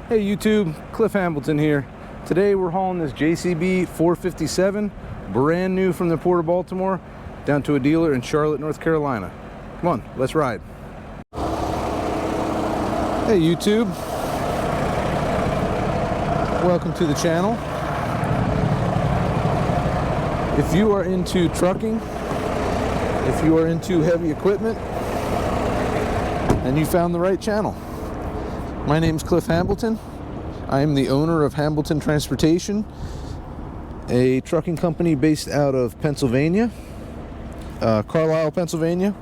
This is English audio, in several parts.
Hey YouTube, Cliff Hamilton here. Today we're hauling this JCB 457, brand new from the Port of Baltimore, down to a dealer in Charlotte, North Carolina. Come on, let's ride. Hey YouTube, welcome to the channel. If you are into trucking, if you are into heavy equipment, then you found the right channel. My name's Cliff Hamilton. I am the owner of Hamilton Transportation, a trucking company based out of Pennsylvania, Carlisle, Pennsylvania.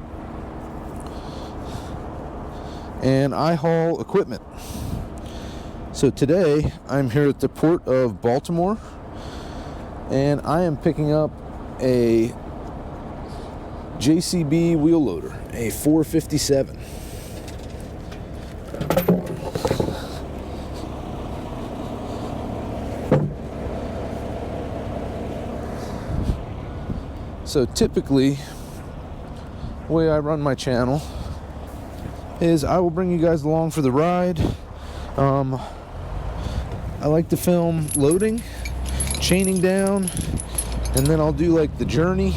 And I haul equipment. So today I'm here at the Port of Baltimore, and I am picking up a JCB wheel loader, a 457. So typically, the way I run my channel is I will bring you guys along for the ride. I like to film loading, chaining down, and then I'll do like the journey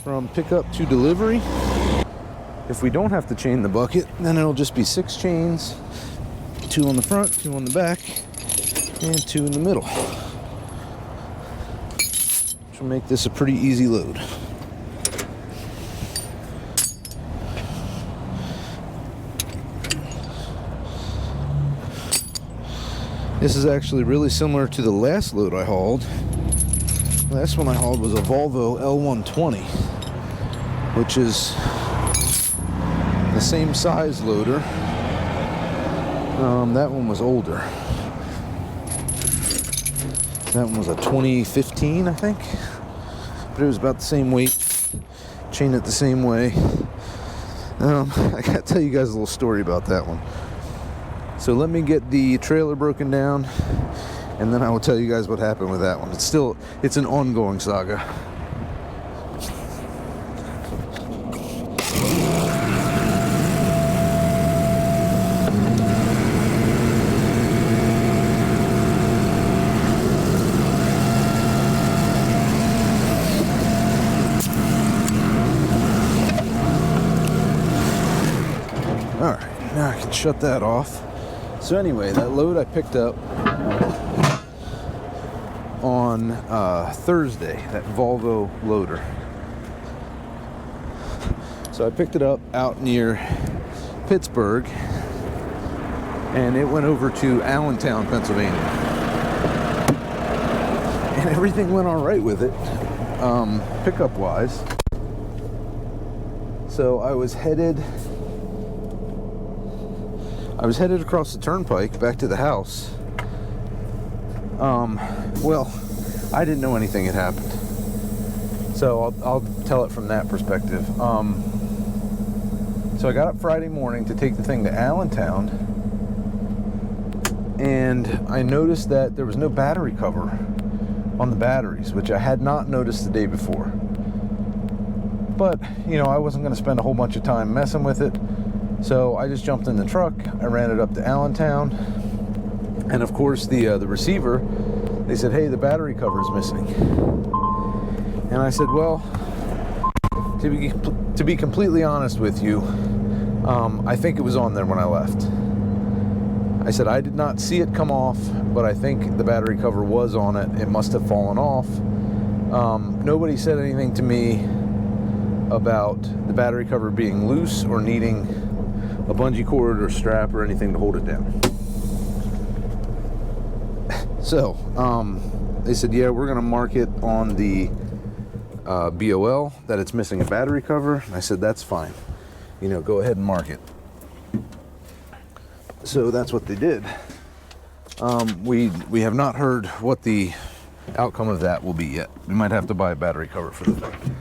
from pickup to delivery. If we don't have to chain the bucket, then it'll just be 6 chains, 2 on the front, 2 on the back, and 2 in the middle. Which will make this a pretty easy load. This is actually really similar to the last load I hauled. The last one I hauled was a Volvo L120, which is the same size loader. That one was older. That one was a 2015, I think. But it was about the same weight. Chained it the same way. I gotta tell you guys a little story about that one. So let me get the trailer broken down, and then I will tell you guys what happened with that one. It's an ongoing saga. All right, now I can shut that off. So anyway, that load I picked up on Thursday, that Volvo loader. So I picked it up out near Pittsburgh, and it went over to Allentown, Pennsylvania. And everything went all right with it, pickup wise. So I was headed across the turnpike back to the house. Well, I didn't know anything had happened, so I'll tell it from that perspective. So I got up Friday morning to take the thing to Allentown, and I noticed that there was no battery cover on the batteries, which I had not noticed the day before. But, you know, I wasn't going to spend a whole bunch of time messing with it. So I just jumped in the truck, I ran it up to Allentown, and of course the receiver, they said, hey, the battery cover is missing. And I said, well, to be completely honest with you, I think it was on there when I left. I said, I did not see it come off, but I think the battery cover was on it. It must have fallen off. Nobody said anything to me about the battery cover being loose or needing a bungee cord or strap or anything to hold it down. So they said, yeah, we're gonna mark it on the BOL that it's missing a battery cover. And I said, that's fine, you know, go ahead and mark it. So that's what they did. We have not heard what the outcome of that will be yet. We might have to buy a battery cover for the thing.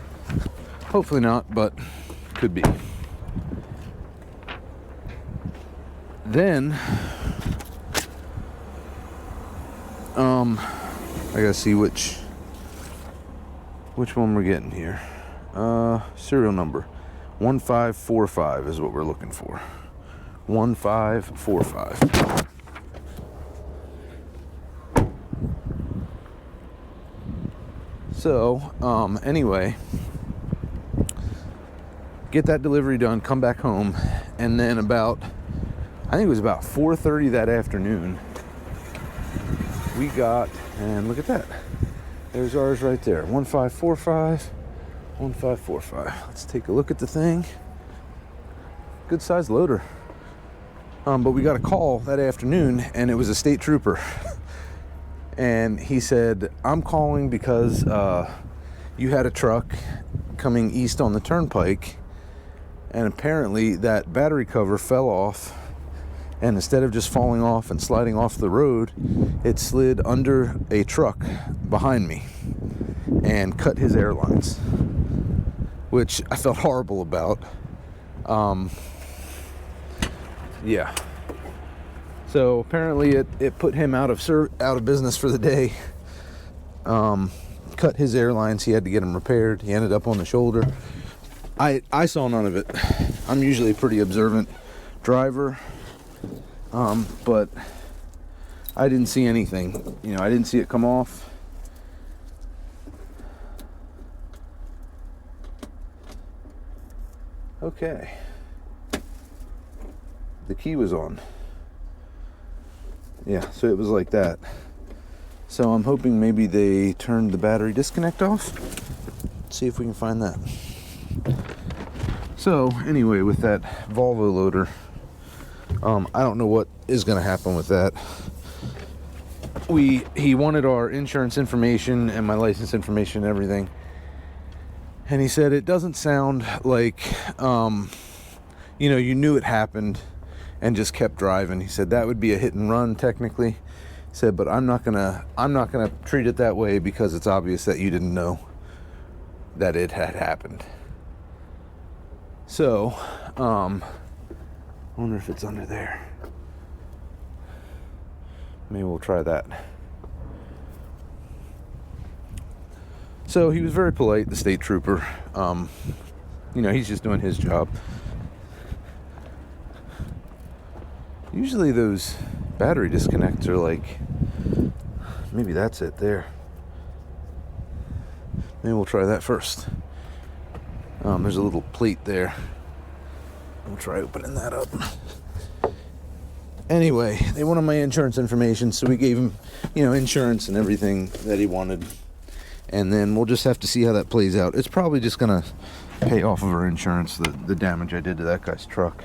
Hopefully not, but could be. Then I gotta see which one we're getting here. Serial number 1545 is what we're looking for. 1545. So, anyway, get that delivery done, come back home, and then I think it was about 4:30 that afternoon, we got, and look at that, there's ours right there, 1545, 1545. Let's take a look at the thing. Good sized loader. But we got a call that afternoon, and it was a state trooper. And he said, I'm calling because you had a truck coming east on the turnpike, and apparently that battery cover fell off, and instead of just falling off and sliding off the road, it slid under a truck behind me and cut his airlines, which I felt horrible about. Yeah. So apparently it put him out of business for the day. Cut his airlines. He had to get them repaired. He ended up on the shoulder. I saw none of it. I'm usually a pretty observant driver, but I didn't see anything. You know, I didn't see it come off. Okay. The key was on. Yeah, so it was like that. So I'm hoping maybe they turned the battery disconnect off. Let's see if we can find that. So anyway, with that Volvo loader, I don't know what is going to happen with that. He wanted our insurance information and my license information and everything, and he said it doesn't sound like you knew it happened and just kept driving. He said that would be a hit and run technically. He said, but I'm not gonna treat it that way because it's obvious that you didn't know that it had happened. So, I wonder if it's under there. Maybe we'll try that. So he was very polite, the state trooper. He's just doing his job. Usually those battery disconnects are like, maybe that's it there. Maybe we'll try that first. There's a little plate there. We'll try opening that up. Anyway, they wanted my insurance information, so we gave him, insurance and everything that he wanted. And then we'll just have to see how that plays out. It's probably just gonna pay off of our insurance, the damage I did to that guy's truck.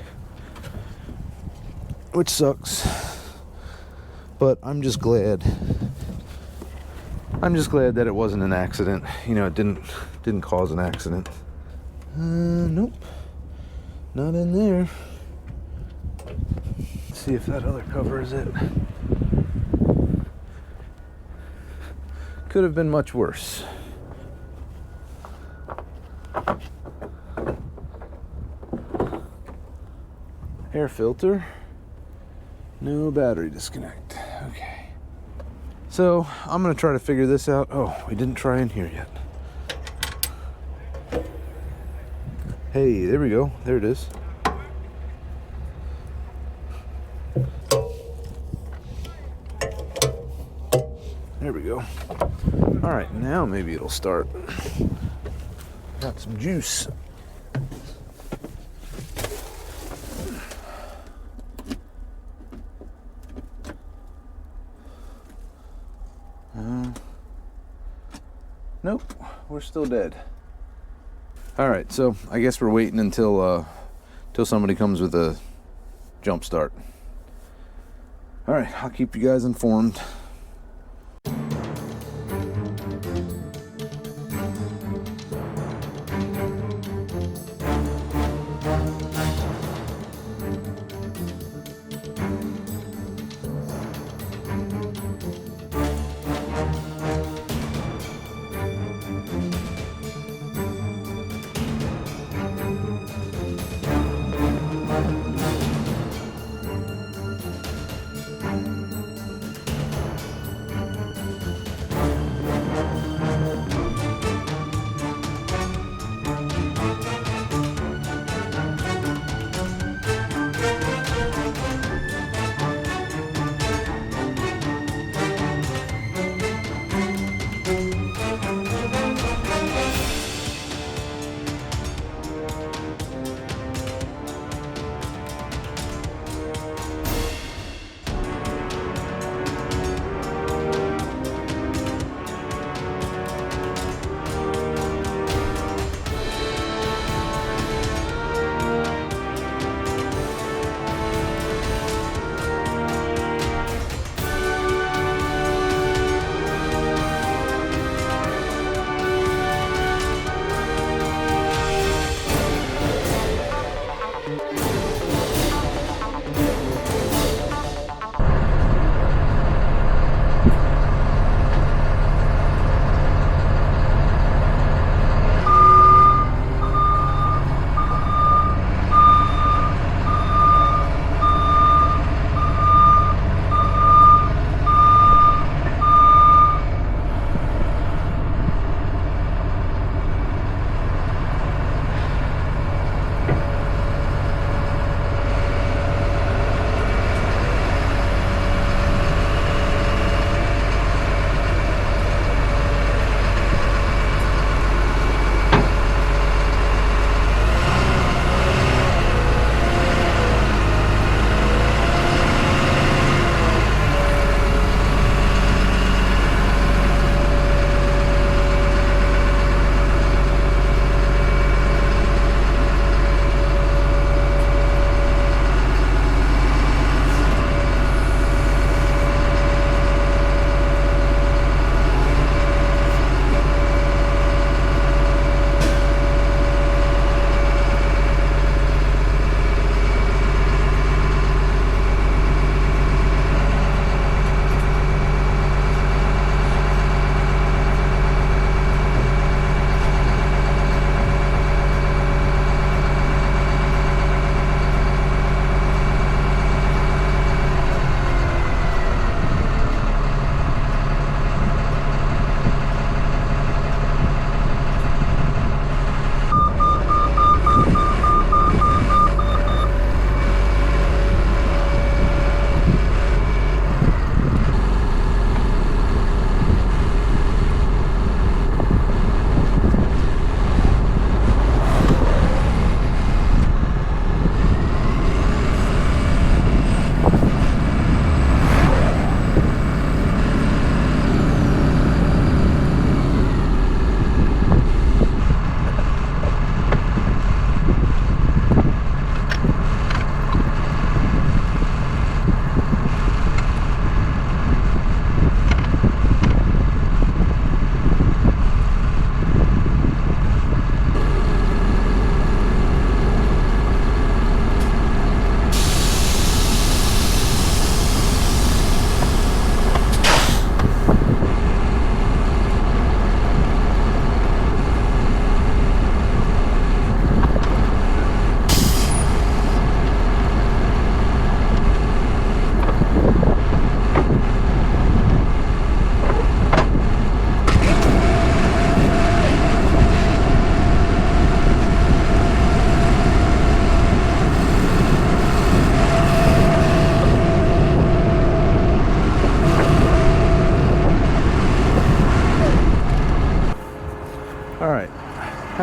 Which sucks, but I'm just glad that it wasn't an accident. It didn't cause an accident. Nope, not in there. Let's see if that other cover is it. Could have been much worse. Air filter. No battery disconnect. Okay. So, I'm going to try to figure this out. Oh, we didn't try in here yet. Hey, there we go. There it is. There we go. All right, now maybe it'll start. Got some juice. Nope, we're still dead. All right, so I guess we're waiting until somebody comes with a jump start. All right, I'll keep you guys informed.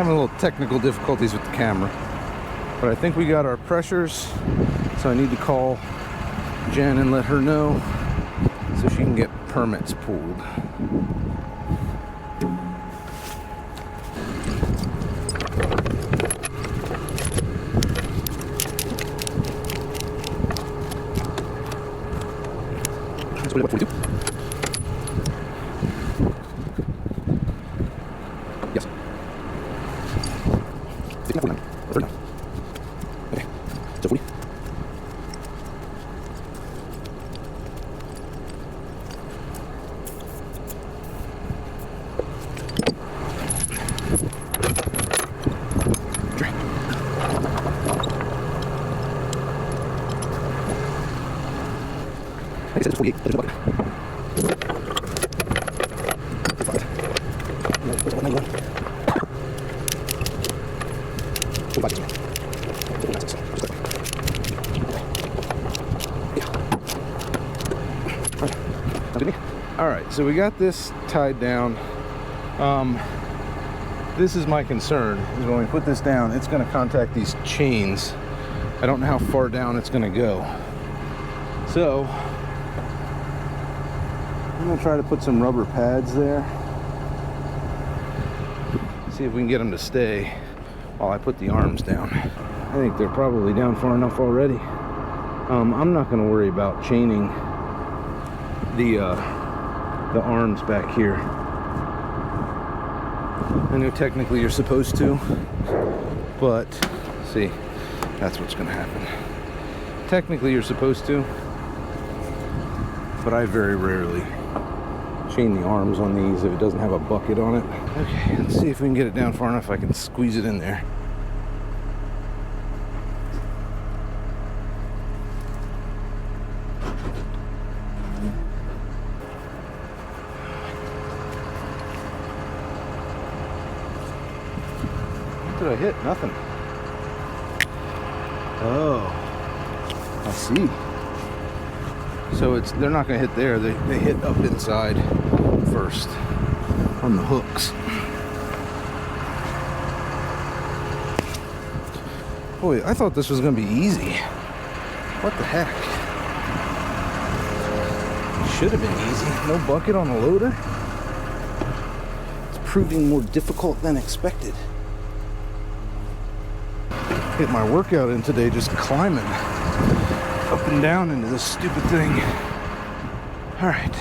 having a little technical difficulties with the camera, but I think we got our pressures, so I need to call Jen and let her know so she can get permits pulled. What, 42? Yes. 49. 39. Okay. So 40. I said it's 48. There's no bucket. All right, so we got this tied down. This is my concern, is when we put this down, it's going to contact these chains. I don't know how far down it's going to go. So I'm going to try to put some rubber pads there. See if we can get them to stay while I put the arms down. I think they're probably down far enough already. I'm not going to worry about chaining the arms back here. I know technically you're supposed to, but see, that's what's going to happen. Technically you're supposed to, but I very rarely chain the arms on these if it doesn't have a bucket on it. Okay, let's see if we can get it down far enough I can squeeze it in there. What did I hit? Nothing. Oh, I see. So they're not going to hit there. They hit up inside first on the hooks. Boy, I thought this was going to be easy. What the heck? Should have been easy. No bucket on a loader. It's proving more difficult than expected. Get my workout in today just climbing up and down into this stupid thing. All right.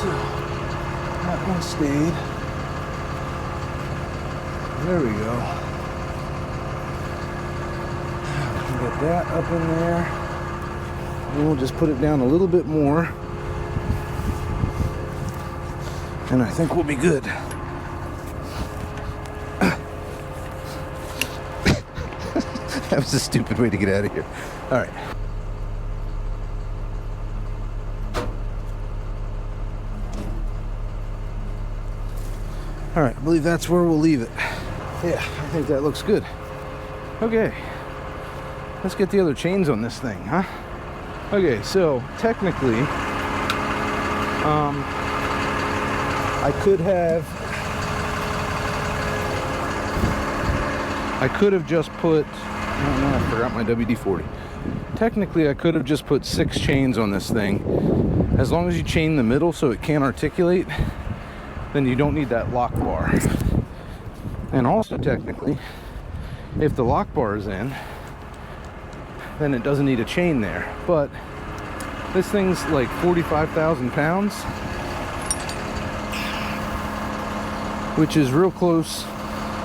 So that one stayed. There we go. Get that up in there. And we'll just put it down a little bit more. And I think we'll be good. That was a stupid way to get out of here. All right. All right, I believe that's where we'll leave it. Yeah, I think that looks good. Okay, let's get the other chains on this thing, huh? Okay, so technically, I could have just put, oh no, I forgot my WD-40. Technically, I could have just put 6 chains on this thing. As long as you chain the middle so it can't articulate, then you don't need that lock bar. And also, technically, if the lock bar is in, then it doesn't need a chain there. But this thing's like 45,000 pounds, which is real close.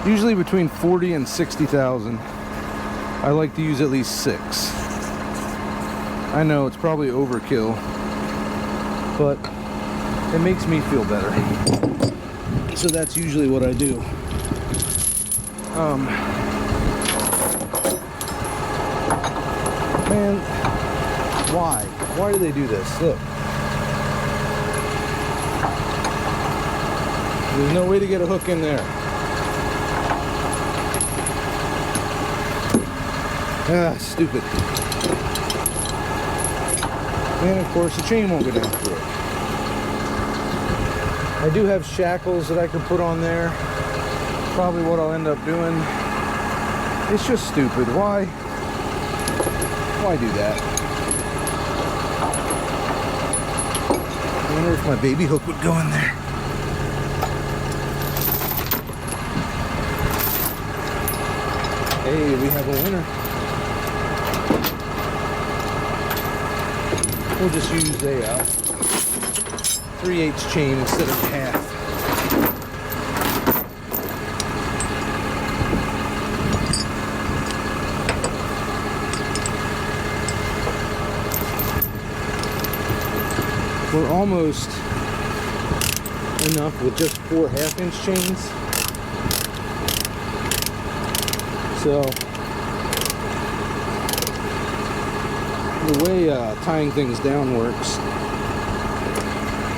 Usually between 40 and 60,000. I like to use at least 6. I know it's probably overkill, but it makes me feel better. So that's usually what I do. Man, why? Why do they do this? Look. There's no way to get a hook in there. Ah, stupid. And of course the chain won't go down through it. I do have shackles that I could put on there. Probably what I'll end up doing. It's just stupid. Why do that? I wonder if my baby hook would go in there. Hey, we have a winner. We'll just use a 3/8 chain instead of half. We're almost enough with just 4 1/2-inch chains. So the way tying things down works,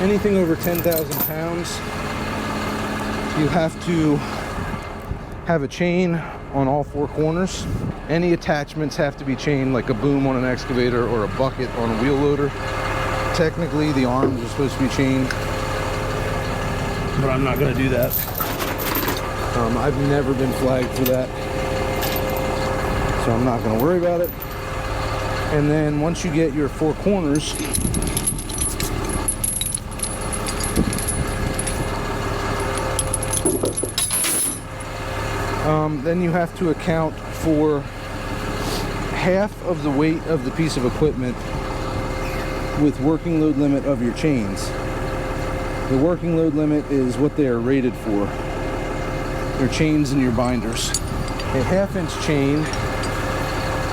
anything over 10,000 pounds, you have to have a chain on all 4 corners. Any attachments have to be chained, like a boom on an excavator or a bucket on a wheel loader. Technically, the arms are supposed to be chained, but I'm not going to do that. I've never been flagged for that, so I'm not going to worry about it. And then once you get your 4 corners, then you have to account for half of the weight of the piece of equipment with working load limit of your chains. The working load limit is what they are rated for. Your chains and your binders. A 1/2-inch chain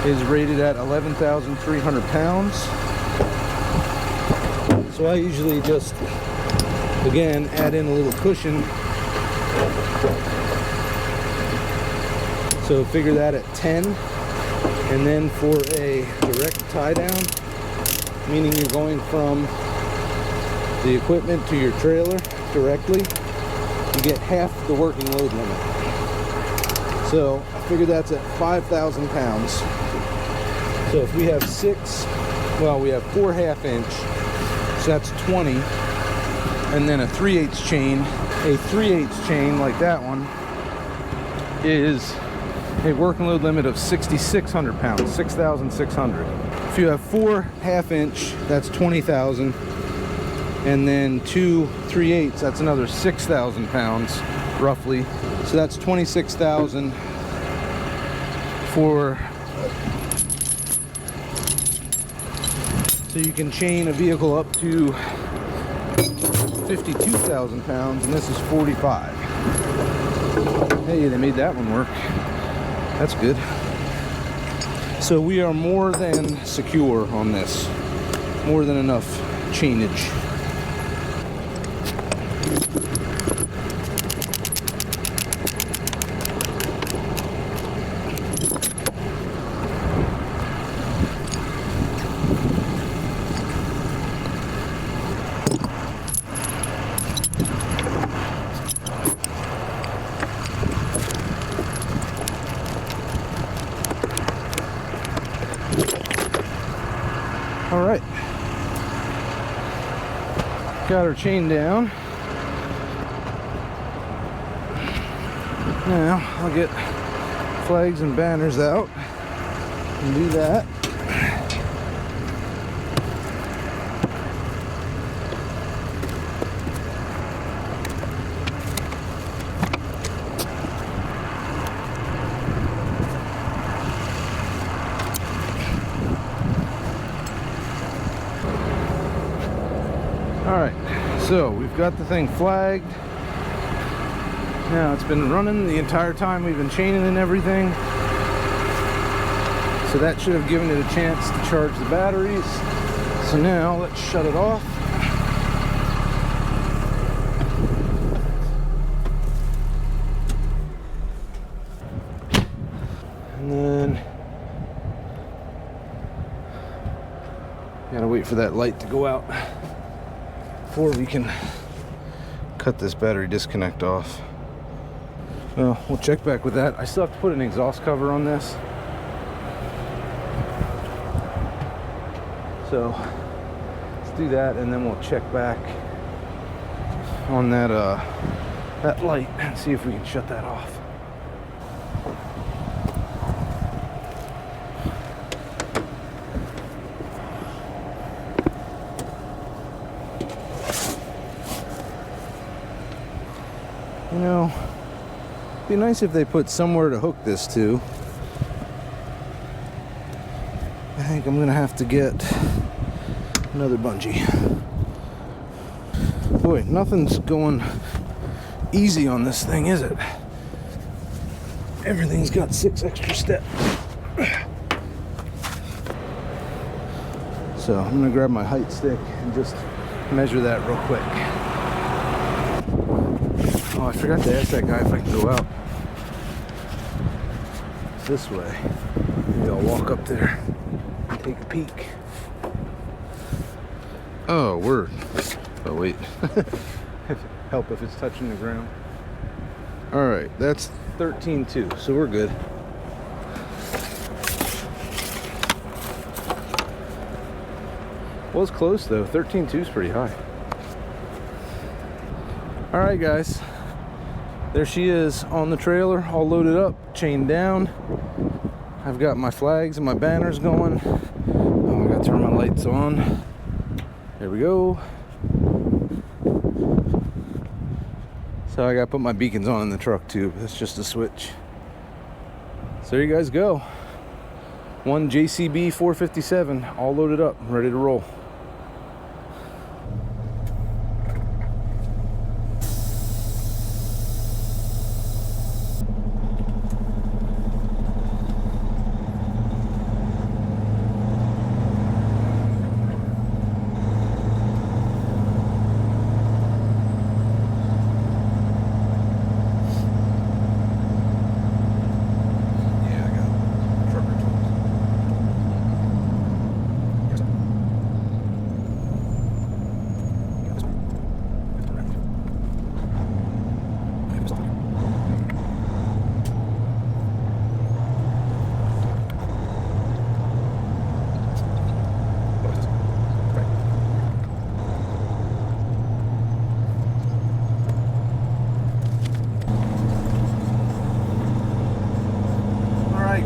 is rated at 11,300 pounds. So I usually just, again, add in a little cushion. So figure that at 10. And then for a direct tie down, meaning you're going from the equipment to your trailer directly, you get half the working load limit. So I figure that's at 5,000 pounds. So if we have 4 1/2-inch, so that's 20, and then a 3/8 chain. A 3/8 chain like that one is a working load limit of 6,600 pounds, 6,600. If you have 4 1/2-inch, that's 20,000, and then 2 3/8, that's another 6,000 pounds, roughly. So that's 26,000 for. So you can chain a vehicle up to 52,000 pounds, and this is 45. Hey, they made that one work. That's good. So we are more than secure on this. More than enough chainage. All right, got our chain down. Now I'll get flags and banners out and do that. Alright, so we've got the thing flagged. Now it's been running the entire time we've been chaining and everything. So that should have given it a chance to charge the batteries. So now let's shut it off. And then gotta wait for that light to go out before we can cut this battery disconnect off. Well, we'll check back with that. I still have to put an exhaust cover on this. So let's do that and then we'll check back on that that light and see if we can shut that off. You know, it'd be nice if they put somewhere to hook this to. I think I'm gonna have to get another bungee. Boy, nothing's going easy on this thing, is it? Everything's got 6 extra steps. So I'm gonna grab my height stick and just measure that real quick. Oh, I forgot to ask that guy if I can go out this way. Maybe I'll walk up there and take a peek. Oh, word. Oh, wait. Help if it's touching the ground. All right, that's 13.2, so we're good. Well, it's close though. 13.2 is pretty high. All right, guys. There she is on the trailer, all loaded up, chained down. I've got my flags and my banners going. Oh, I gotta turn my lights on. There we go. So I gotta put my beacons on in the truck too, but that's just a switch. So there you guys go. One JCB 457, all loaded up, ready to roll.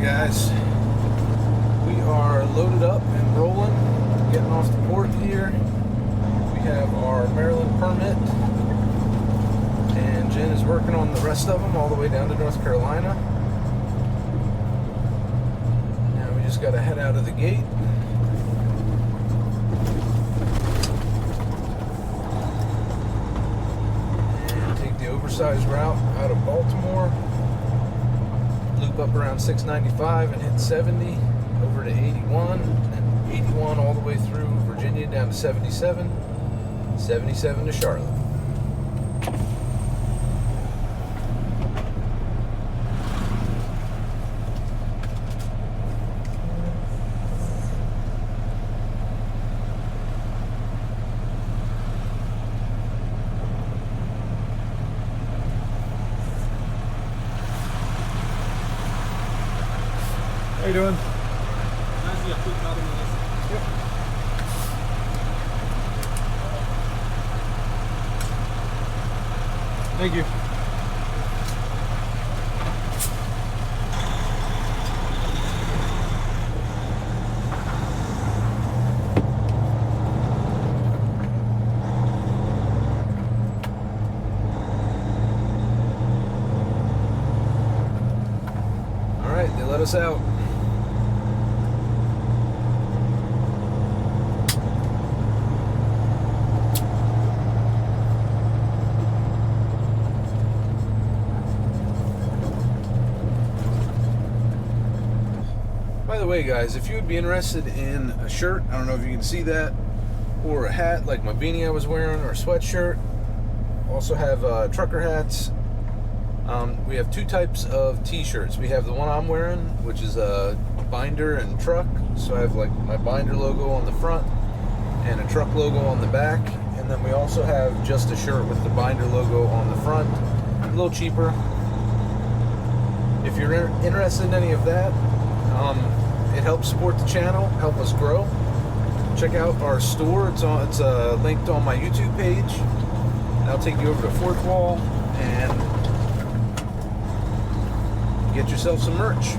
Guys, we are loaded up and rolling, getting off the port here. We have our Maryland permit, and Jen is working on the rest of them all the way down to North Carolina. Now we just got to head out of the gate. And take the oversized route out of Baltimore. Loop up around 695 and hit 70 over to 81, and 81 all the way through Virginia down to 77, 77 to Charlotte. How you doing? Yep. Thank you. All right, they let us out. By the way, guys, if you would be interested in a shirt, I don't know if you can see that, or a hat like my beanie I was wearing, or a sweatshirt. Also have trucker hats. We have two types of t-shirts. We have the one I'm wearing, which is a binder and truck. So I have like my binder logo on the front and a truck logo on the back. And then we also have just a shirt with the binder logo on the front. A little cheaper. If you're interested in any of that, it helps support the channel, help us grow. Check out our store. It's linked on my YouTube page. I'll take you over to Fourth Wall and get yourself some merch.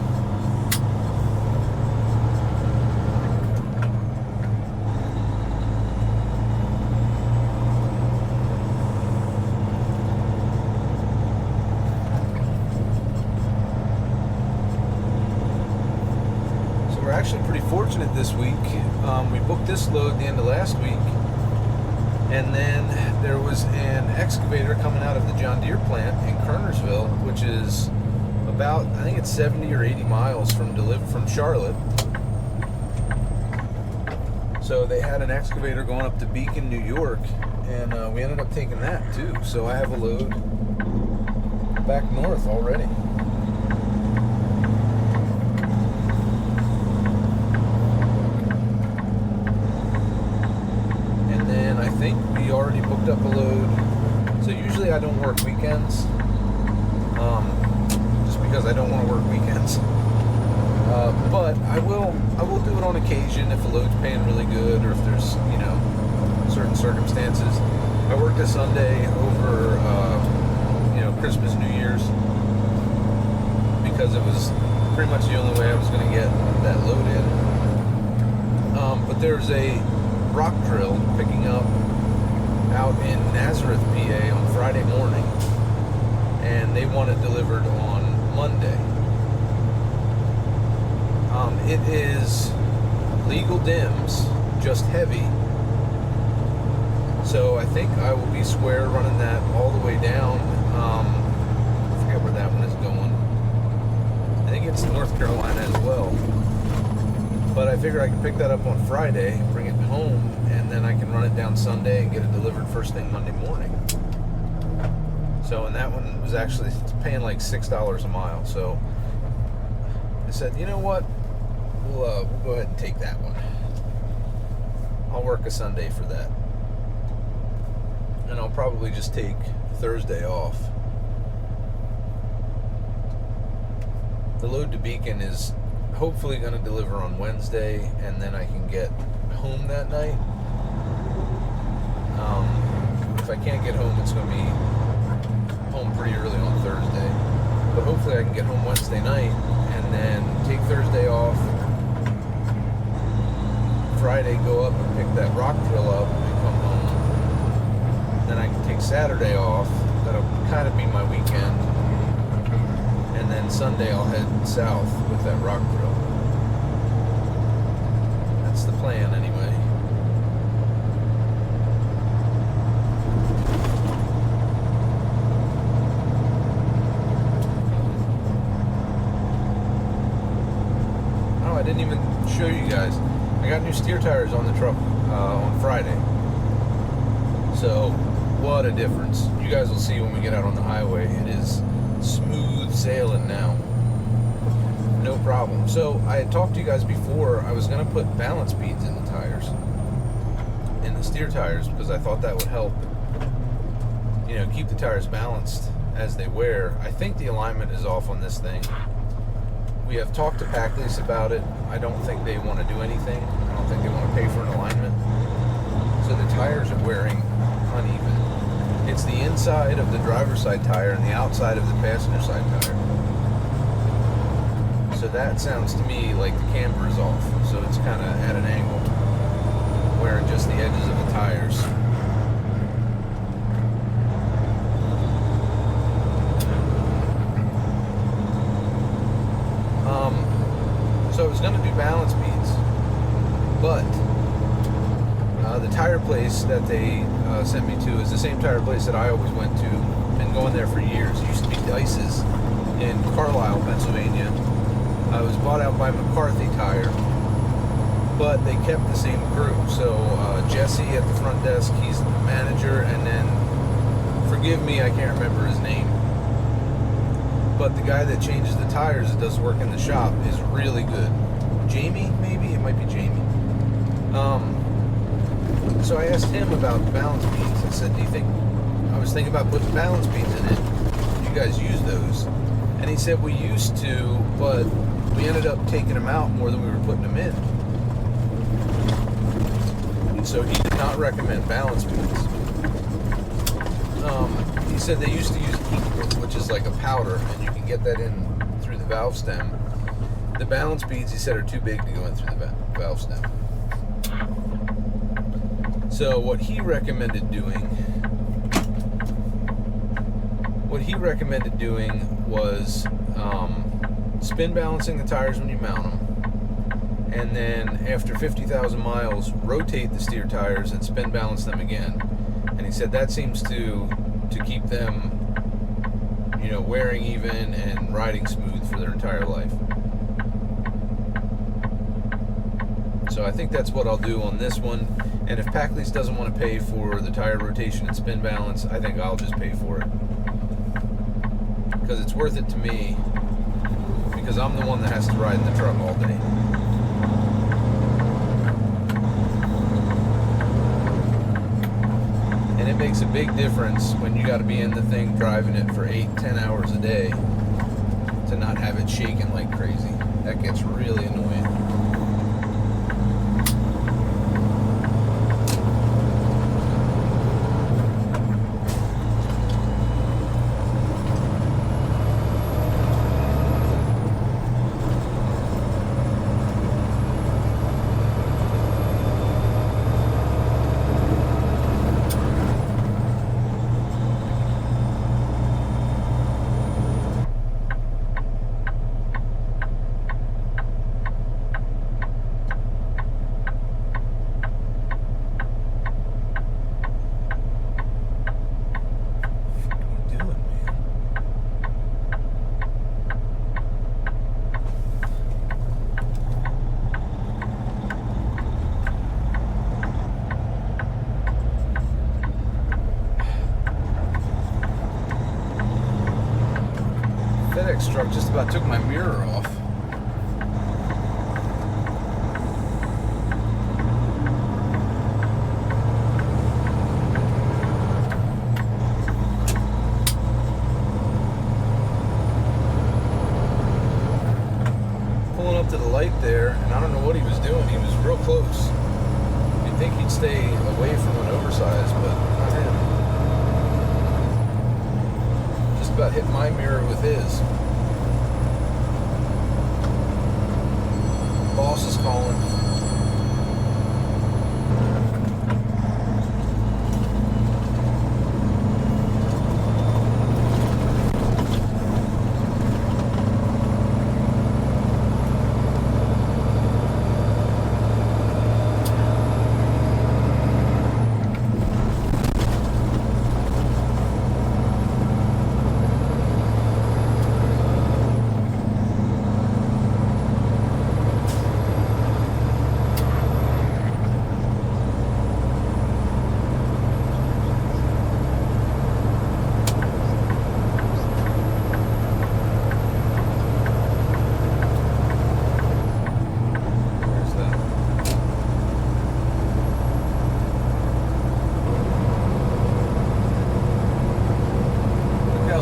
We're actually pretty fortunate this week. We booked this load the end of last week, and then there was an excavator coming out of the John Deere plant in Kernersville, which is about, I think it's 70 or 80 miles from Charlotte. So they had an excavator going up to Beacon, New York, and we ended up taking that too. So I have a load back north already. I think we already booked up a load. So usually I don't work weekends, just because I don't want to work weekends. But I will do it on occasion if a load's paying really good, or if there's, you know, certain circumstances. I worked a Sunday over, you know, Christmas, New Year's, because it was pretty much the only way I was going to get that load in. But there's a rock drill picking up out in Nazareth, PA on Friday morning, and they want it delivered on Monday. It is legal dims, just heavy, so I think I will be square running that all the way down. I forget where that one is going. I think it's North Carolina as well. But I figure I can pick that up on Friday, bring it home, and then I can run it down Sunday and get it delivered first thing Monday morning. So, and that one was actually paying like $6 a mile. So I said, you know what? We'll go ahead and take that one. I'll work a Sunday for that. And I'll probably just take Thursday off. The load to Beacon is hopefully going to deliver on Wednesday, and then I can get home that night. If I can't get home, it's going to be home pretty early on Thursday. But hopefully I can get home Wednesday night, and then take Thursday off. Friday, go up and pick that rock drill up and come home. Then I can take Saturday off. That'll kind of be my weekend. And then Sunday I'll head south with that rock drill. That's the plan anyway. Oh, I didn't even show you guys. I got new steer tires on the truck on Friday. So, what a difference. You guys will see when we get out on the highway. It is smooth sailing now. No problem. So I had talked to you guys before. I was going to put balance beads in the tires, in the steer tires, because I thought that would help, you know, keep the tires balanced as they wear. I think the alignment is off on this thing. We have talked to Packleys about it. I don't think they want to do anything. I don't think they want to pay for an alignment. So the tires are wearing uneven. It's the inside of the driver's side tire and the outside of the passenger side tire. So that sounds to me like the camber is off. So it's kind of at an angle, wearing just the edges of the tires. So I was going to do balance beads, but the tire place that they sent me to is the same tire place that I always went to. Been going there for years. It used to be Dice's in Carlisle, Pennsylvania. It was bought out by McCarthy Tire, but they kept the same crew. So Jesse at the front desk, he's the manager, and then, forgive me, I can't remember his name, but the guy that changes the tires that does work in the shop is really good. Jamie, maybe? It might be Jamie. So I asked him about balance beads. I said, I was thinking about putting balance beads in it. Do you guys use those? And he said, we used to, but we ended up taking them out more than we were putting them in. And so he did not recommend balance beads. he said they used to use heat, which is like a powder, and you can get that in through the valve stem. The balance beads, he said, are too big to go in through the valve stem. So what he recommended doing was spin balancing the tires when you mount them, and then after 50,000 miles, rotate the steer tires and spin balance them again. And he said that seems to keep them, wearing even and riding smooth for their entire life. So I think that's what I'll do on this one. And if Packleys doesn't want to pay for the tire rotation and spin balance, I think I'll just pay for it. Because it's worth it to me, because I'm the one that has to ride in the truck all day. And it makes a big difference when you got to be in the thing driving it for 8-10 hours a day to not have it shaking like crazy. That gets really annoying. FedEx truck just about took my mirror off. Pulling up to the light there, and I don't know what he was doing. He was real close. You'd think he'd stay away from an oversized, but not him. About hit my mirror with his. Boss is calling.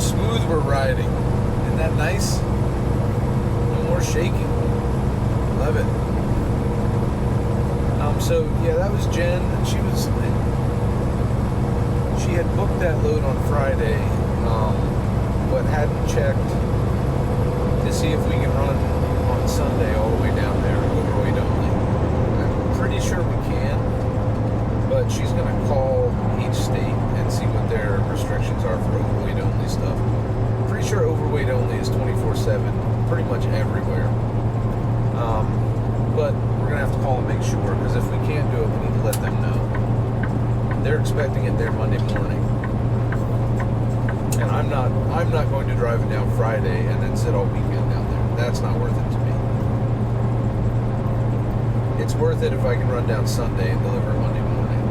Smooth we're riding. Isn't that nice? No more shaking. Love it. So yeah, that was Jen. She had booked that load on Friday, but hadn't checked to see if we can run on Sunday all the way down there, overweight only. I'm pretty sure we can, but she's going to call each state and see what their restrictions are for overweight only stuff. I'm pretty sure overweight only is 24/7, pretty much everywhere. But we're going to have to call and make sure, because if we can't do it, we need to let them know. They're expecting it there Monday morning. And I'm not going to drive it down Friday and then sit all weekend down there. That's not worth it to me. It's worth it if I can run down Sunday and deliver Monday morning.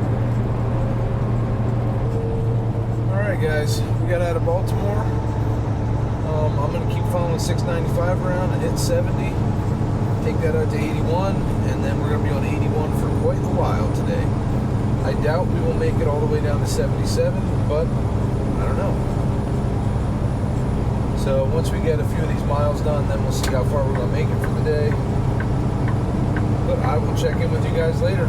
Alright guys, we got out of Baltimore. I'm going to keep following 695 around and hit 70. Take that out to 81, and then we're going to be on 81 for quite a while today. I doubt we will make it all the way down to 77, but I don't know. So once we get a few of these miles done, then we'll see how far we're going to make it for the day. But I will check in with you guys later.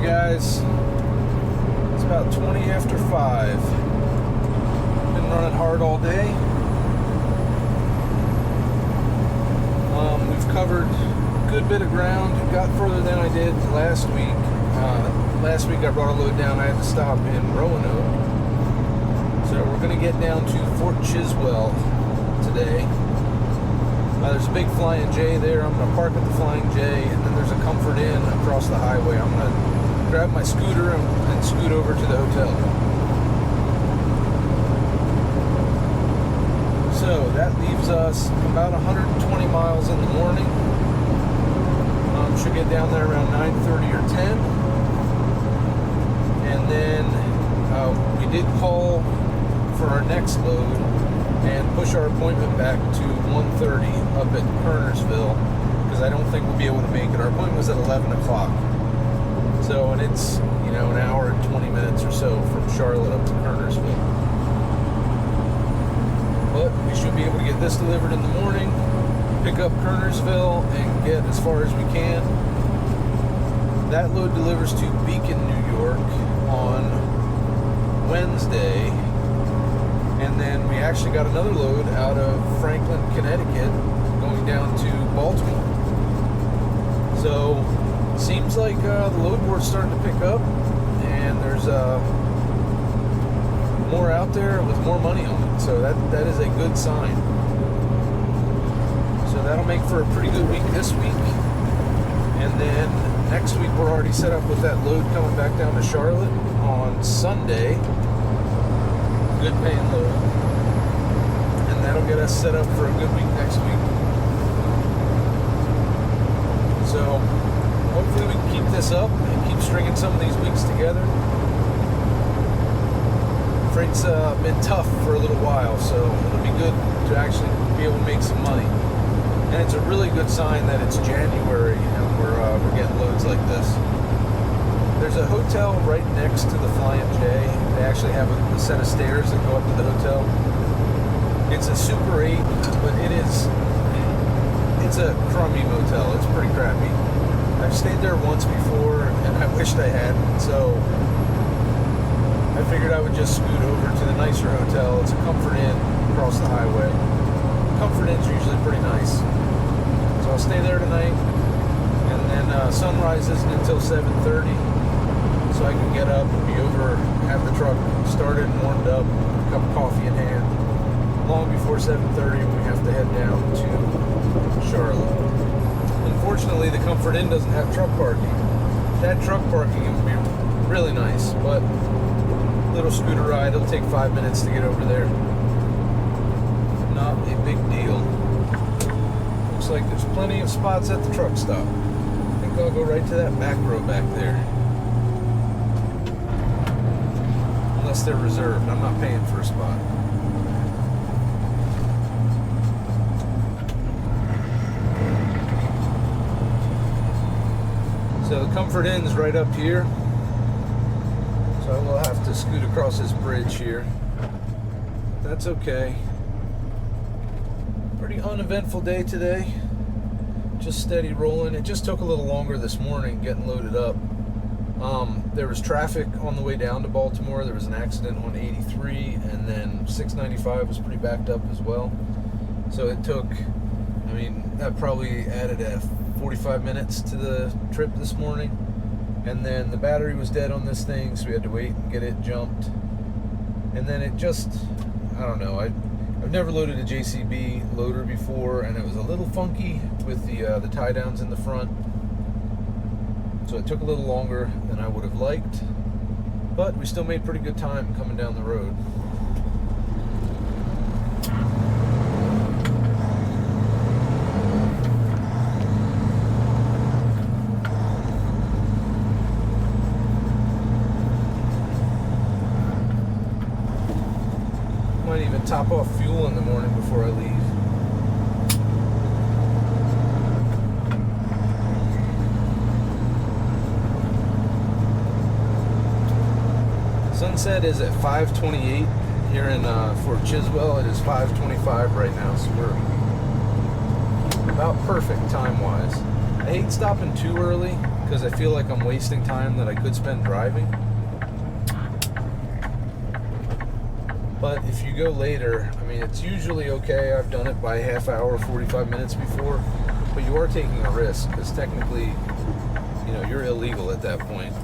guys, it's about 20 after 5. Been running hard all day. We've covered a good bit of ground. Got further than I did last week. Last week I brought a load down. I had to stop in Roanoke. So we're going to get down to Fort Chiswell today. There's a big Flying J there. I'm going to park at the Flying J, and then there's a Comfort Inn across the highway. I'm going to grab my scooter and scoot over to the hotel. So that leaves us about 120 miles in the morning. Should get down there around 9:30 or 10. And then we did call for our next load and push our appointment back to 1:30 up at Kernersville, because I don't think we'll be able to make it. Our appointment was at 11 o'clock. So, and it's, an hour and 20 minutes or so from Charlotte up to Kernersville. But we should be able to get this delivered in the morning, pick up Kernersville, and get as far as we can. That load delivers to Beacon, New York on Wednesday. And then we actually got another load out of Franklin, Connecticut, going down to Baltimore. So, seems like the load board's starting to pick up, and there's more out there with more money on it. So that is a good sign. So that'll make for a pretty good week this week. And then next week we're already set up with that load coming back down to Charlotte on Sunday. Good paying load, and that'll get us set up for a good week next week. So hopefully we can keep this up and keep stringing some of these weeks together. Freight's been tough for a little while, so it'll be good to actually be able to make some money. And it's a really good sign that it's January and we're getting loads like this. There's a hotel right next to the Flying J. They actually have a set of stairs that go up to the hotel. It's a Super 8, but it's a crummy motel. It's pretty crappy. I've stayed there once before, and I wished I hadn't, so I figured I would just scoot over to the nicer hotel. It's a Comfort Inn across the highway. Comfort Inn's usually pretty nice. So I'll stay there tonight, and then sunrise isn't until 7:30. So I can get up and be over, have the truck started and warmed up, a cup of coffee in hand, long before 7:30 when we have to head down to Charlotte. Unfortunately, the Comfort Inn doesn't have truck parking. If it had truck parking, it would be really nice, but little scooter ride, it'll take 5 minutes to get over there. Not a big deal. Looks like there's plenty of spots at the truck stop. I think I'll go right to that back row back there. Unless they're reserved. I'm not paying for a spot. So the Comfort Inn's right up here. So I will have to scoot across this bridge here. That's okay. Pretty uneventful day today. Just steady rolling. It just took a little longer this morning getting loaded up. There was traffic on the way down to Baltimore. There was an accident on 83, and then 695 was pretty backed up as well. So it took, that probably added 45 minutes to the trip this morning. And then the battery was dead on this thing, so we had to wait and get it jumped. And then it just, I don't know, I've never loaded a JCB loader before, and it was a little funky with the tie downs in the front. So it took a little longer than I would have liked, but we still made pretty good time coming down the road. Might even top off fuel in the morning before I leave. Sunset is at 5:28 here in Fort Chiswell. It is 5:25 right now, so we're about perfect time-wise. I hate stopping too early because I feel like I'm wasting time that I could spend driving. But if you go later, I mean, it's usually okay. I've done it by half hour, 45 minutes before, but you are taking a risk because technically, you know, you're illegal at that point.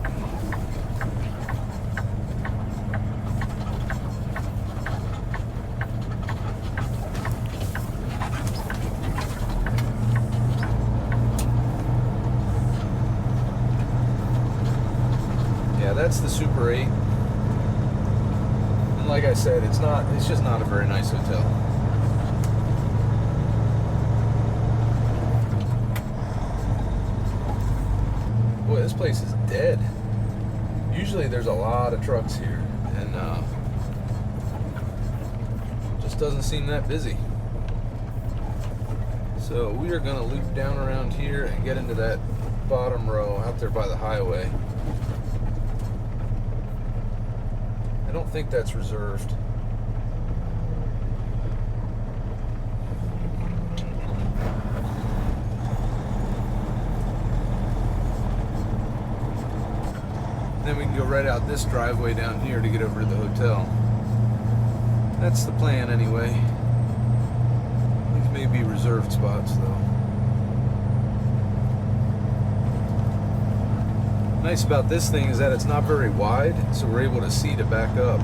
Yeah, that's the Super 8. And like I said, it's just not a very nice hotel. Boy, this place is dead. Usually there's a lot of trucks here, and just doesn't seem that busy. So we are going to loop down around here and get into that bottom row out there by the highway. I don't think that's reserved. Then we can go right out this driveway down here to get over to the hotel. That's the plan anyway. These may be reserved spots though. Nice about this thing is that it's not very wide, so we're able to see to back up.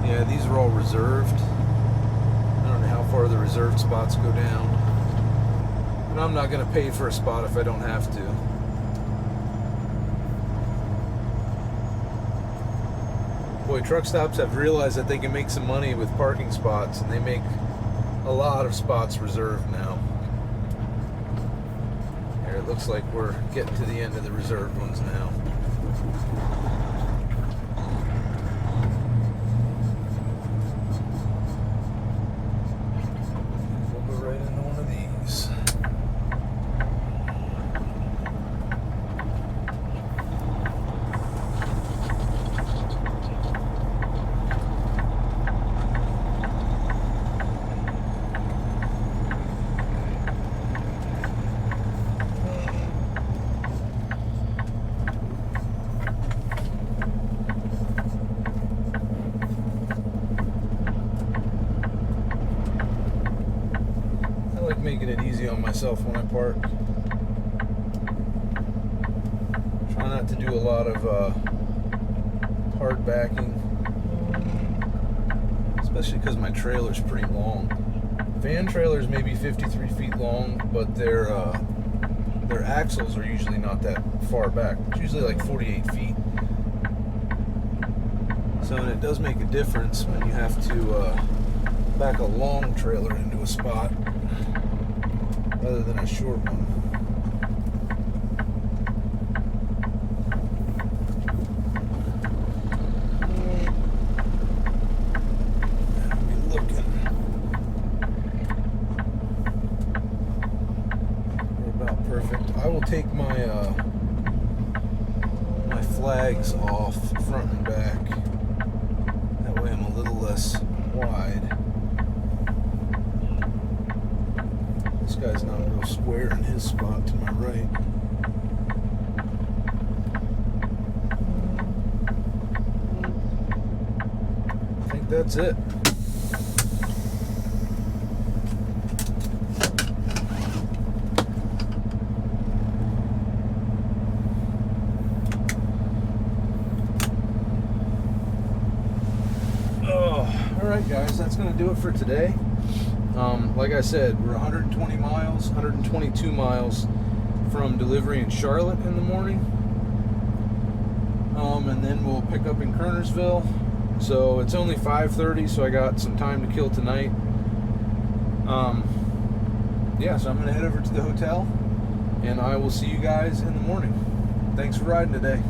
Yeah, these are all reserved. I don't know how far the reserved spots go down. But I'm not going to pay for a spot if I don't have to. Boy, truck stops have realized that they can make some money with parking spots, and they make a lot of spots reserved now. Here, it looks like we're getting to the end of the reserved ones now. We'll go right into one of these. Making it easy on myself when I park. Try not to do a lot of hard backing, especially because my trailer's pretty long. Van trailers may be 53 feet long, but their axles are usually not that far back. It's usually like 48 feet. So and it does make a difference when you have to back a long trailer into a spot rather than a short one. I'll be looking. We're about perfect. I will take my my flags off front and back. That way I'm a little less wide. This guy's not real square in his spot to my right. I think that's it. Oh, all right, guys, that's going to do it for today. Like I said, we're 120 miles, 122 miles from delivery in Charlotte in the morning. And then we'll pick up in Kernersville. So it's only 5:30, so I got some time to kill tonight. Yeah, so I'm going to head over to the hotel, and I will see you guys in the morning. Thanks for riding today.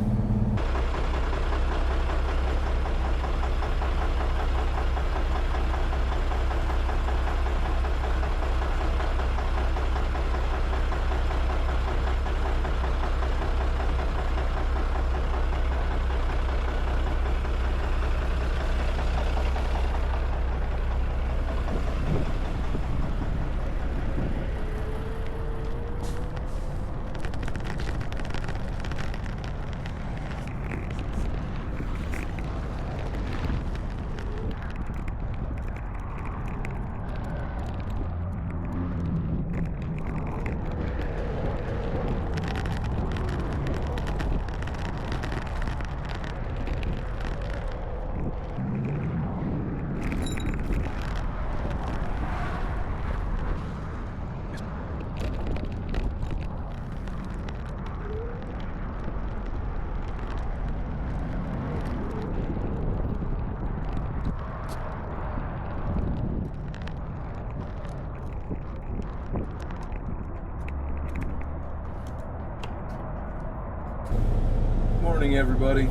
morning, everybody.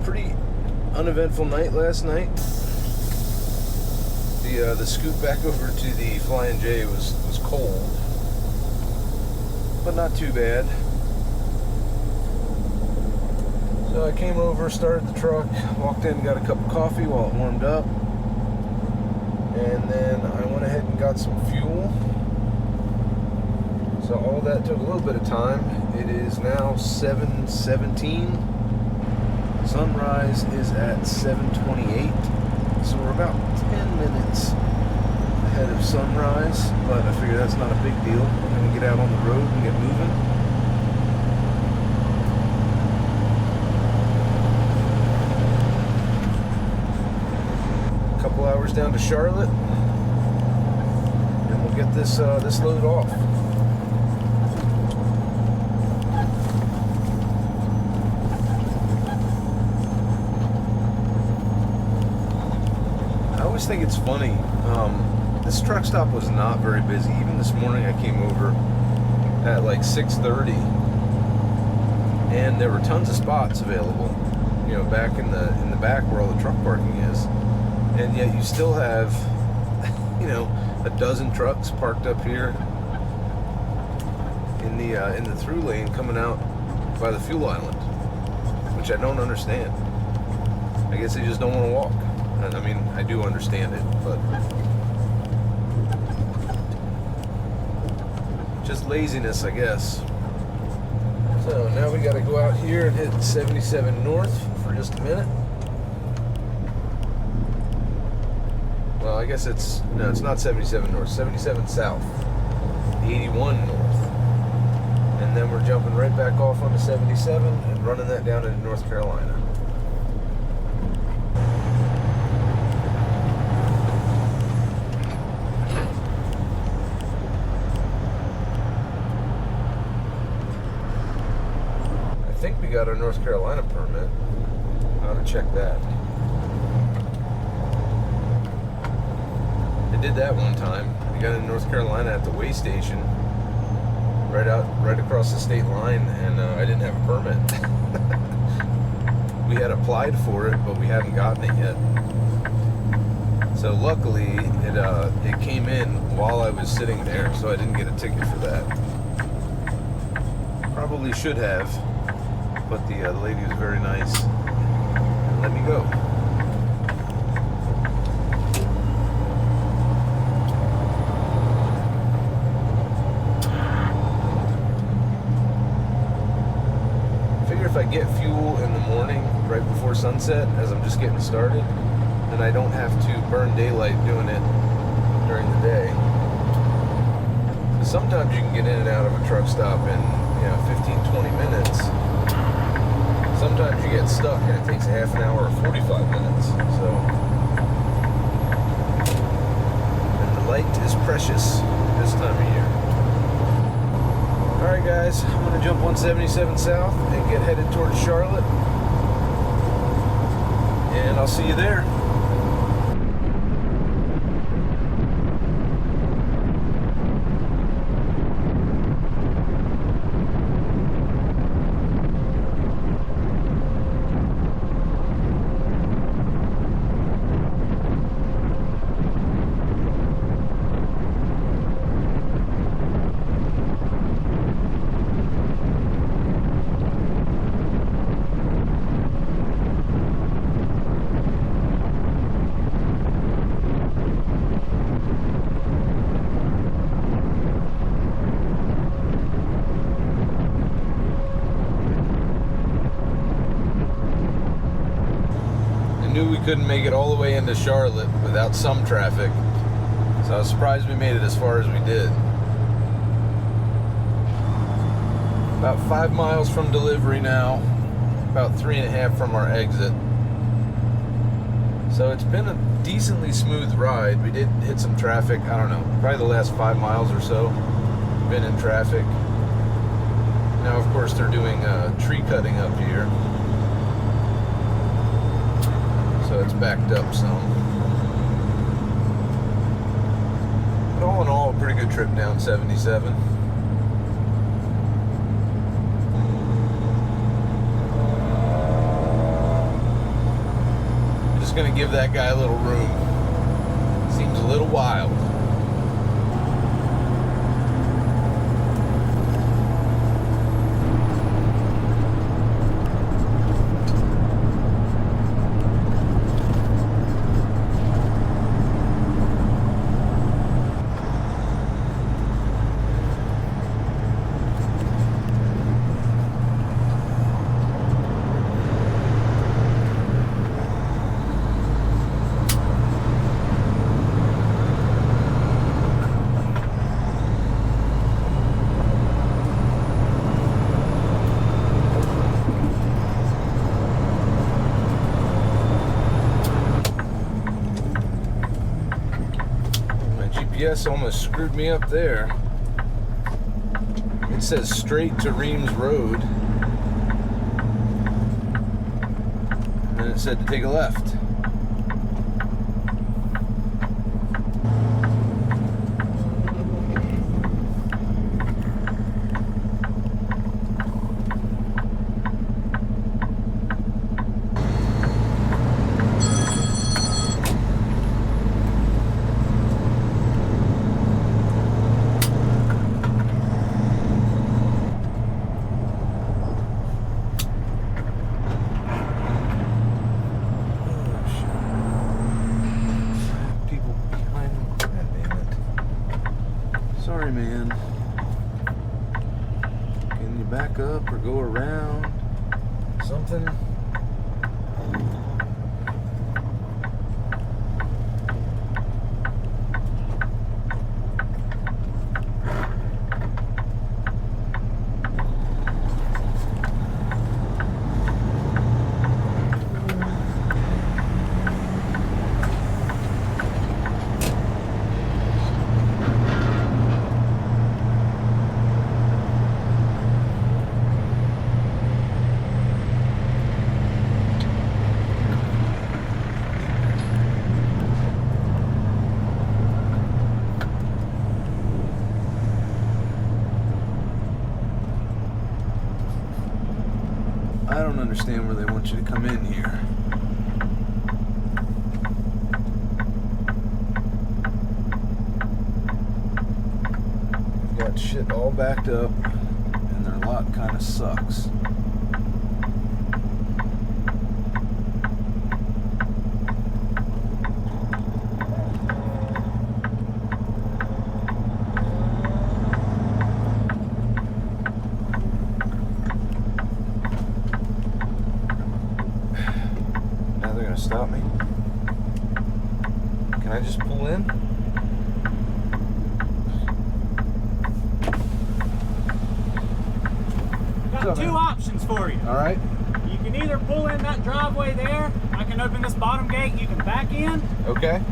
Pretty uneventful night last night. The scoot back over to the Flying J was cold, but not too bad. So I came over, started the truck, walked in, got a cup of coffee while it warmed up, and then I went ahead and got some fuel. So all that took a little bit of time. It is now 7:17. Sunrise is at 7:28. So we're about 10 minutes ahead of sunrise, but I figure that's not a big deal. I'm going to get out on the road and get moving. A couple hours down to Charlotte, and we'll get this load off. I always think it's funny. This truck stop was not very busy. Even this morning I came over at like 6:30, and there were tons of spots available, you know, back in the back where all the truck parking is. And yet you still have, you know, a dozen trucks parked up here in the through lane coming out by the fuel island, which I don't understand. I guess they just don't want to walk. I mean, I do understand it, but just laziness, I guess. So now we got to go out here and hit 77 north for just a minute. Well, I guess it's not 77 north, 77 south, 81 north. And then we're jumping right back off onto 77 and running that down into North Carolina. I think we got our North Carolina permit. I ought to check that. I did that one time. We got in North Carolina at the way station, right across the state line, and I didn't have a permit. We had applied for it, but we hadn't gotten it yet. So luckily, it came in while I was sitting there, so I didn't get a ticket for that. Probably should have, but the lady was very nice and let me go. If I get fuel in the morning right before sunset as I'm just getting started, then I don't have to burn daylight doing it during the day. Because sometimes you can get in and out of a truck stop in 15-20 minutes. Sometimes you get stuck and it takes a half an hour or 45 minutes. So, and the light is precious this time of year. Alright guys, I'm going to jump on 77 south and get headed towards Charlotte, and I'll see you there. Knew we couldn't make it all the way into Charlotte without some traffic, so I was surprised we made it as far as we did. About 5 miles from delivery now, about 3.5 from our exit. So it's been a decently smooth ride. We did hit some traffic, I don't know, probably the last 5 miles or so, been in traffic. Now of course they're doing tree cutting up here, so it's backed up some. But all in all, a pretty good trip down 77. just gonna give that guy a little room. Seems a little wild. GPS almost screwed me up there. It says straight to Reams Road, and then it said to take a left. Sorry, man. Can you back up or go around? Something? I don't understand where they want you to come in here. They've got shit all backed up, and their lot kind of sucks. Stop me. Can I just pull in? Got two options for you. All right. You can either pull in that driveway there. I can open this bottom gate. You can back in. Okay.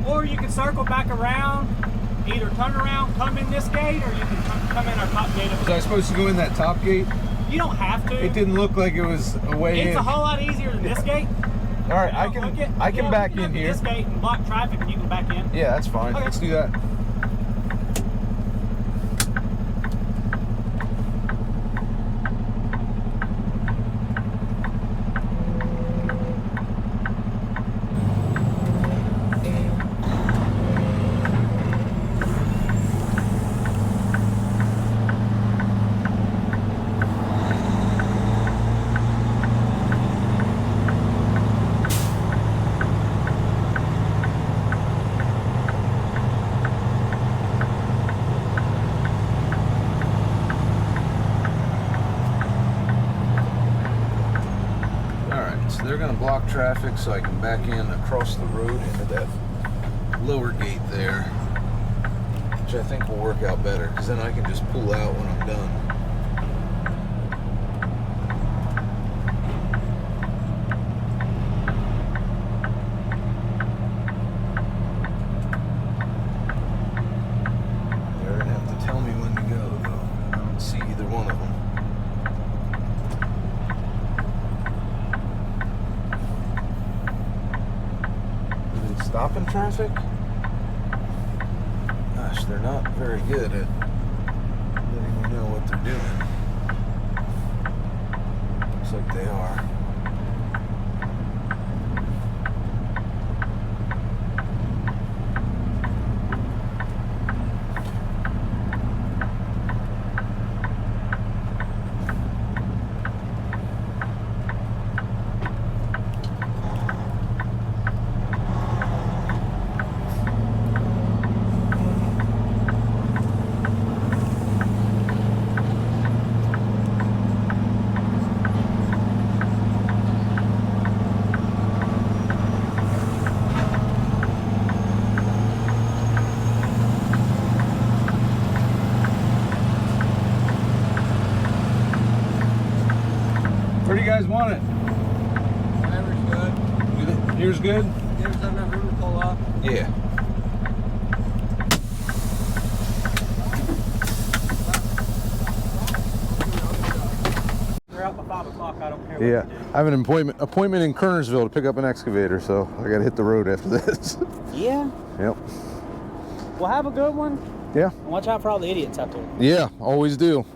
Or you can circle back around. Either turn around, come in this gate, or you can come in our top gate. Was I supposed to go in that top gate? You don't have to. It didn't look like it was a way in. It's a whole lot easier than this gate. All right, I can back in here. This gate and block traffic, and you can back in. Yeah, that's fine. Okay. Let's do that. They're going to block traffic so I can back in across the road into that lower gate there, which I think will work out better because then I can just pull out when I'm done. They're going to have to tell me when to go, though. I don't see either one of them. Stopping traffic? Gosh, they're not very good at letting me know what they're doing. Looks like they are. Where do you guys want it? Whatever's good. Here's good? Here's enough room to pull up. Yeah. They're out by 5 o'clock. I don't care. Yeah. What you do. I have an appointment in Kernersville to pick up an excavator, so I got to hit the road after this. Yeah. Yep. Well, have a good one. Yeah. And watch out for all the idiots out there. Yeah, always do.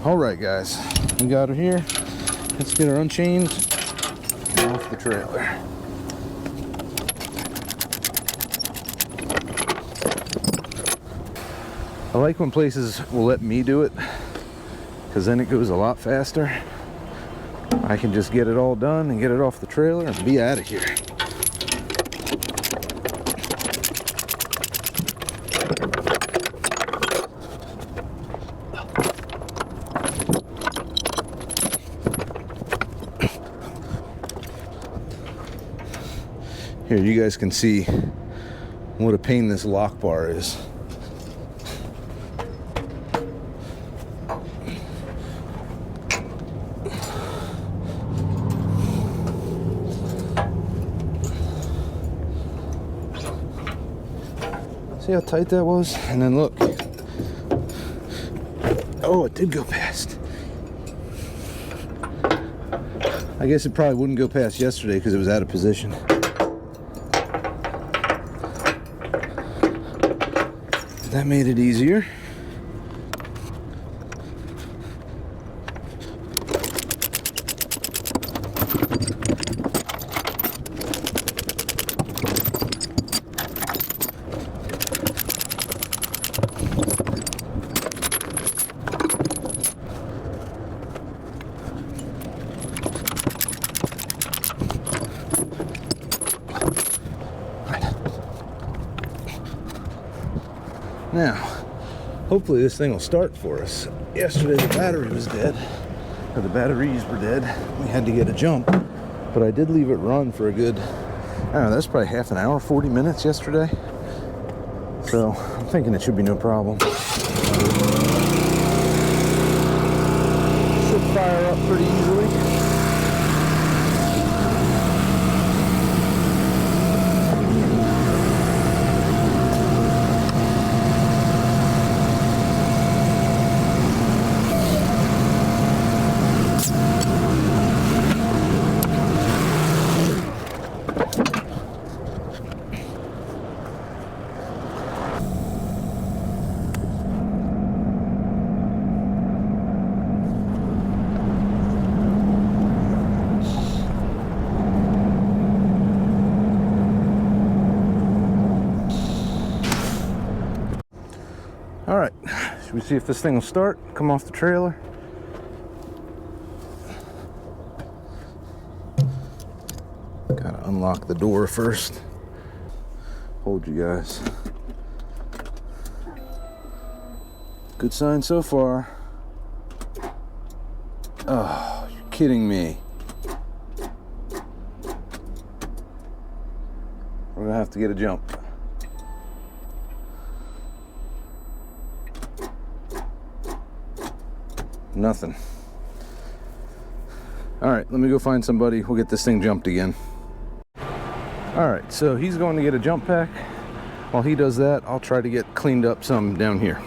All right, guys, we got her here. Let's get her unchained and off the trailer. I like when places will let me do it, because then it goes a lot faster. I can just get it all done and get it off the trailer and be out of here. Here, you guys can see what a pain this lock bar is. See how tight that was? And then look. Oh, it did go past. I guess it probably wouldn't go past yesterday because it was out of position. That made it easier. Now, hopefully this thing will start for us. Yesterday the battery was dead, or the batteries were dead. We had to get a jump, but I did leave it run for a good, I don't know, that's probably half an hour, 40 minutes yesterday. So I'm thinking it should be no problem. Should fire up pretty easily. All right, should we see if this thing will start? Come off the trailer. Gotta unlock the door first. Hold you guys. Good sign so far. Oh, you're kidding me. We're gonna have to get a jump. Nothing. All right, let me go find somebody. We'll get this thing jumped again. All right, so he's going to get a jump pack. While he does that, I'll try to get cleaned up some down here.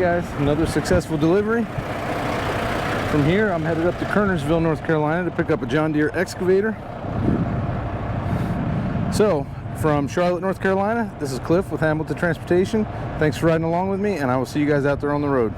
guys, another successful delivery. From here, I'm headed up to Kernersville, North Carolina to pick up a John Deere excavator. So, from Charlotte, North Carolina, this is Cliff with Hamilton Transportation. Thanks for riding along with me, and I will see you guys out there on the road.